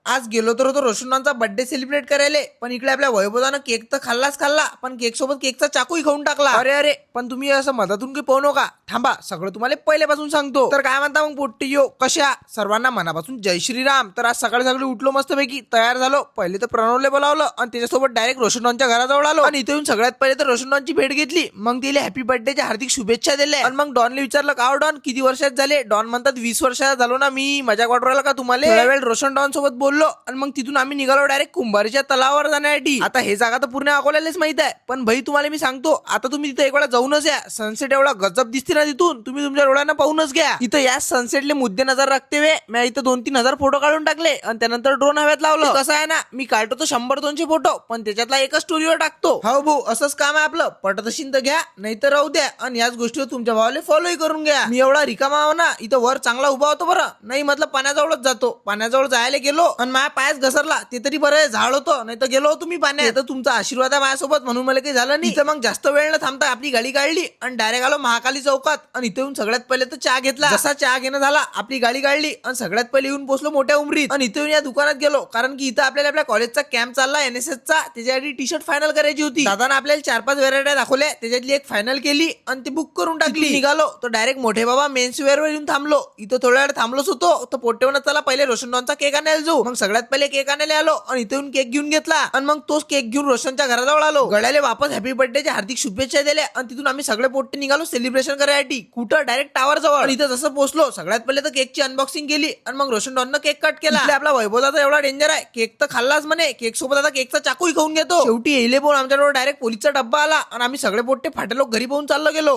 आज गेलो तर होतो रोशनचा बर्थडे सेलिब्रेट करायला, पण इकडे आपल्या वैभवानं केक तर खाल्लाच खाल्ला, पण केक सोबत केकचा चाकूही खाऊन टाकला. अरे अरे, पण तुम्ही असं मधातून काही पाहू नका, थांबा सगळं तुम्हाला पहिल्यापासून सांगतो. तर काय म्हणता मग पोट्टीयो, कशा सर्वांना मनापासून जय श्रीराम. तर आज सकाळी सकाळी उठलो मस्तपैकी, तयार झालो. पहिले तर प्रणवले बोलावलं आणि त्याच्यासोबत डायरेक्ट रोशनच्या घराजवळ आलो आणि इथे येऊन सगळ्यात पहिले तर रोशनची भेट घेतली. मग तिला हॅपी बर्थडेच्या हार्दिक शुभेच्छा दिल्या आणि मग डॉनने विचारलं का हो डॉन किती वर्षात झाले. डॉन म्हणतात 20 वर्षाचा झालो ना मी. मजाक वाटू राहिला का तुम्हाला. थोड्या वेळ रोशन डॉन सोबत बोललो आणि मग तिथून आम्ही निघालो डायरेक्ट कुंभारीच्या तलावावर जाण्यासाठी. आता हे जागा तर पूर्ण अकोल्यालाच माहित आहे, पण भाई तुम्हाला मी सांगतो, आता तुम्ही तिथे एक वेळा जाऊनच या. सनसेट एवढा गजब दिसते ना तिथून, तुम्ही तुमच्या डोळ्यांना पाहूनच घ्या. इथं या सनसेटले मुद्दे नजर राखते वे मी इथं 2-3 हजार फोटो काढून टाकले आणि त्यानंतर ड्रोन हव्यात लावलं. कसं आहे ना, मी काढतो तर 100-200 फोटो, पण त्याच्यातला एकच स्टोरीवर टाकतो. हो भाऊ, असंच काम आहे आपलं. पटत असेल तर घ्या, नाही तर राहू द्या. आणि याच गोष्टीवर तुमच्या भावाला फॉलोही करून घ्या. मी एवढा रिकामा आहो ना, इथं वर चांगला उभा होतो बरं. नाही मतलब पाण्याजवळच जातो. पाण्याजवळ जायला गेलो आणि माझ्या पायाच घसरला, ते तरी बरं झाड होतं, नाही तर गेलो होतो मी पाण्यात. तर तुमचा आशीर्वाद आहे माझ्यासोबत म्हणून मला काही झालं नाही. इथं मग जास्त वेळ न थांबता आपली गाडी काढली आणि डायरेक्ट आलो महाकाली चौकात आणि इथे येऊन सगळ्यात पहिले तर चहा घेतला. जसा चहा घेणं झाला, आपली गाडी काढली आणि सगळ्यात पहिले येऊन पोहोचलो मोठ्या उमरीत आणि इथे येऊन या दुकानात गेलो, कारण की इथं आपल्याला आपल्या कॉलेजचा कॅम्प चालला एनएसएसचा, त्याच्यासाठी टी शर्ट फायनल करायची होती. दादाने आपल्याला 4-5 व्हेरायटी दाखवल्या, त्याच्यातली एक फायनल केली आणि ती बुक करून टाकली. निघालो तर डायरेक्ट मोठे बाबा मेन्स वेअर वर येऊन थांबलो. इथं थोड्या वेळ थांबलोच होतो तर पोट्टेवनं चला पहिले रोशनचा केक आणायला जाऊ. मग सगळ्यात पहिले केक आणायला आलो आणि इथे येऊन केक घेऊन घेतला आणि मग तोच केक घेऊन रोशनच्या घराजवळ आलो. गळ्याला वापस हॅपी बर्थडेच्या हार्दिक शुभेच्छा दिल्या आणि तिथून आम्ही सगळे पोट्टे निघालो सेलिब्रेशन करायसाठी. कुठं डायरेक्ट टावर जवळ. इथं जसं पोहोचलो सगळ्यात पहिले तर केकची अनबॉक्सिंग केली आणि मग रोशन डॉननं केक कट केला. आपला वैभवचा एवढा डेंजर आहे, केक तर खाल्लाच म्हणे, केक सोबत आता केकचा चाकूही खाऊन घेतो. शेवटी येले पण आमच्याजवळ डायरेक्ट पोलीसचा डब्बा आला आणि आम्ही सगळे पोट्टे फाटे लोक घरी पाहून चाललो गेलो.